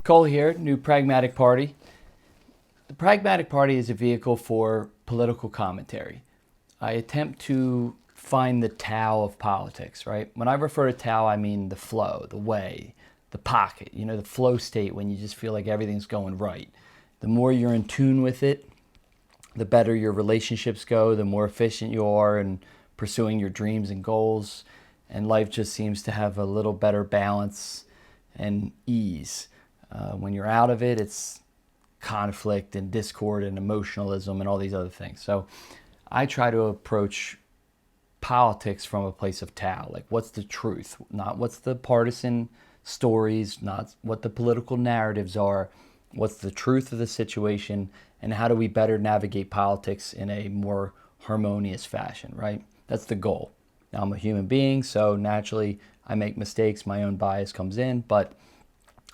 Coley here, new Pragmatic Party. The Pragmatic Party is a vehicle for political commentary. I attempt to find the Tao of politics, right? When I refer to Tao, I mean the flow, the way, the pocket, the flow state when you just feel like everything's going right. The more you're in tune with it, the better your relationships go, the more efficient you are in pursuing your dreams and goals, and life just seems to have a little better balance and ease. When you're out of it, it's conflict and discord and emotionalism and all these other things. So I try to approach politics from a place of Tao. Like, what's the truth? Not what's the partisan stories, not what the political narratives are. What's the truth of the situation, and how do we better navigate politics in a more harmonious fashion, right? That's the goal. Now, I'm a human being, so naturally I make mistakes. My own bias comes in, but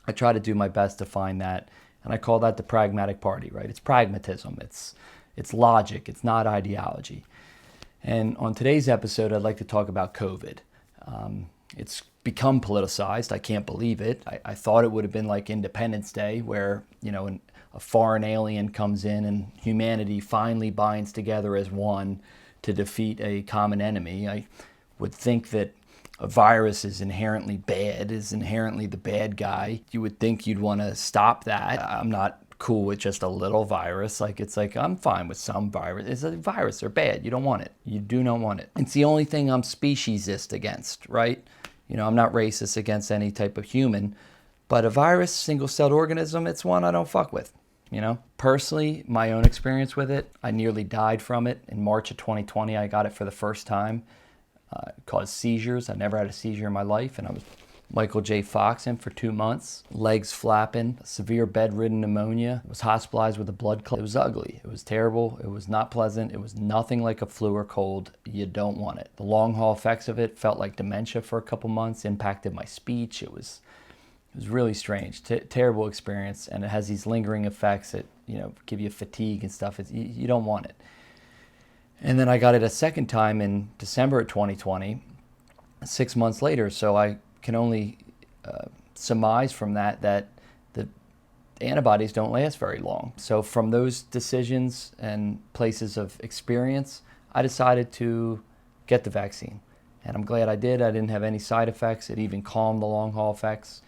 I try to do my best to find that, and I call that the Pragmatic Party, right? It's pragmatism, it's logic, it's not ideology. And on today's episode, I'd like to talk about COVID. It's become politicized. I can't believe it. I thought it would have been like Independence Day, where a foreign alien comes in and humanity finally binds together as one to defeat a common enemy. I would think that a virus is inherently bad, is inherently the bad guy. You would think you'd want to stop that. I'm not cool with just a little virus. I'm fine with some virus. It's a virus. They're bad. You don't want it. You do not want it. It's the only thing I'm speciesist against, right? I'm not racist against any type of human, but a virus, single-celled organism, it's one I don't fuck with. Personally, my own experience with it, I nearly died from it. In March of 2020, I got it for the first time. It caused seizures. I never had a seizure in my life, and I was Michael J. Foxing for 2 months, legs flapping, severe bedridden pneumonia, was hospitalized with a blood clot. It was ugly. It was terrible. It was not pleasant. It was nothing like a flu or cold. You don't want it. The long haul effects of it felt like dementia for a couple months, impacted my speech. It was really strange, terrible experience, and it has these lingering effects that give you fatigue and stuff. You don't want it. And then I got it a second time in December of 2020, 6 months later. So I can only surmise from that the antibodies don't last very long. So from those decisions and places of experience, I decided to get the vaccine. And I'm glad I did. I didn't have any side effects. It even calmed the long haul effects.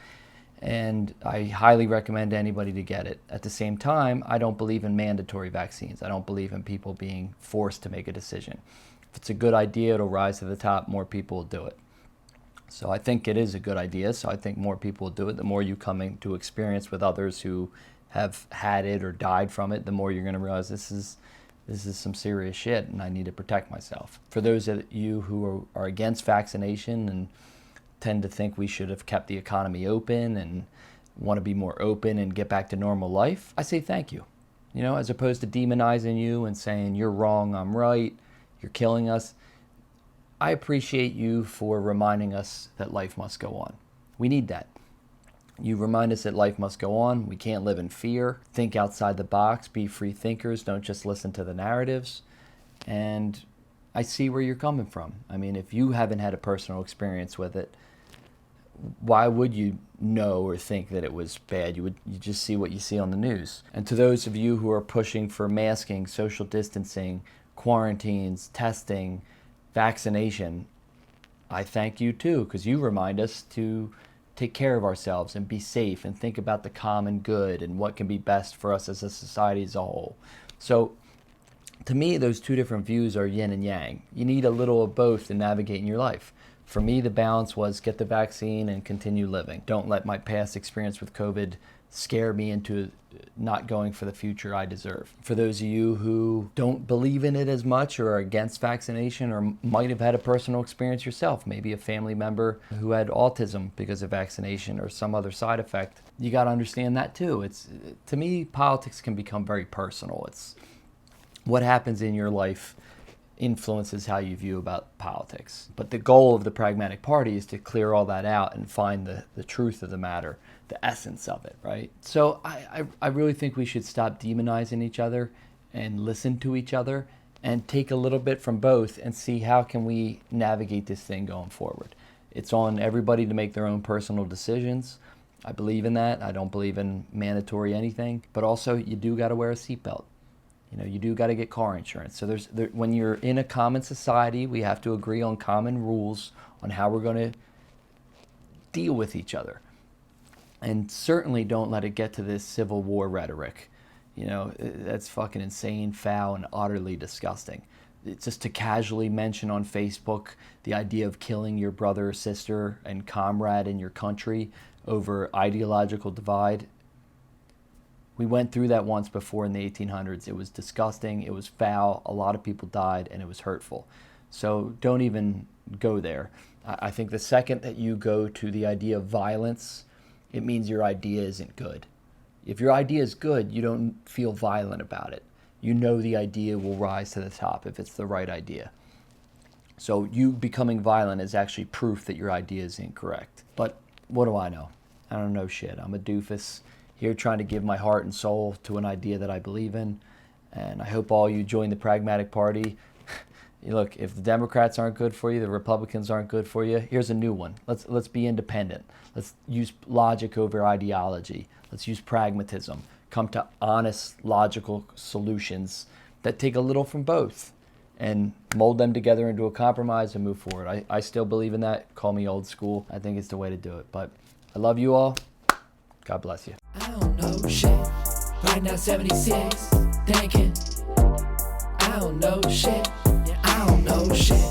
And I highly recommend anybody to get it. At the same time, I don't believe in mandatory vaccines. I don't believe in people being forced to make a decision. If it's a good idea, it'll rise to the top. More people will do it. So I think it is a good idea. So I think more people will do it. The more you come into experience with others who have had it or died from it, the more you're going to realize this is some serious shit, and I need to protect myself. For those of you who are against vaccination and tend to think we should have kept the economy open and want to be more open and get back to normal life, I say thank you. As opposed to demonizing you and saying you're wrong, I'm right, you're killing us. I appreciate you for reminding us that life must go on. We need that. You remind us that life must go on. We can't live in fear. Think outside the box. Be free thinkers. Don't just listen to the narratives. And I see where you're coming from. I mean, if you haven't had a personal experience with it, why would you know or think that it was bad? You just see what you see on the news. And to those of you who are pushing for masking, social distancing, quarantines, testing, vaccination, I thank you too, because you remind us to take care of ourselves and be safe and think about the common good and what can be best for us as a society as a whole. So to me, those two different views are yin and yang. You need a little of both to navigate in your life. For me, the balance was get the vaccine and continue living. Don't let my past experience with COVID scare me into not going for the future I deserve. For those of you who don't believe in it as much or are against vaccination or might have had a personal experience yourself, maybe a family member who had autism because of vaccination or some other side effect, you got to understand that too. To me, politics can become very personal. It's what happens in your life influences how you view about politics. But the goal of the Pragmatic Party is to clear all that out and find the truth of the matter, the essence of it, right? So I really think we should stop demonizing each other and listen to each other and take a little bit from both and see how can we navigate this thing going forward. It's on everybody to make their own personal decisions. I believe in that. I don't believe in mandatory anything. But also, you do got to wear a seatbelt. You do got to get car insurance. So when you're in a common society, we have to agree on common rules on how we're going to deal with each other. And certainly don't let it get to this Civil War rhetoric. That's fucking insane, foul, and utterly disgusting. It's just to casually mention on Facebook the idea of killing your brother or sister and comrade in your country over ideological divide. We went through that once before in the 1800s. It was disgusting, it was foul, a lot of people died, and it was hurtful. So don't even go there. I think the second that you go to the idea of violence, it means your idea isn't good. If your idea is good, you don't feel violent about it. You know the idea will rise to the top if it's the right idea. So you becoming violent is actually proof that your idea is incorrect. But what do I know? I don't know shit. I'm a doofus here trying to give my heart and soul to an idea that I believe in. And I hope all you join the Pragmatic Party. Look, if the Democrats aren't good for you, the Republicans aren't good for you, here's a new one. Let's be independent. Let's use logic over ideology. Let's use pragmatism. Come to honest, logical solutions that take a little from both and mold them together into a compromise and move forward. I still believe in that. Call me old school. I think it's the way to do it. But I love you all. God bless you. I don't know shit. Right now 76. Thinking. I don't know shit. Yeah, I don't know shit.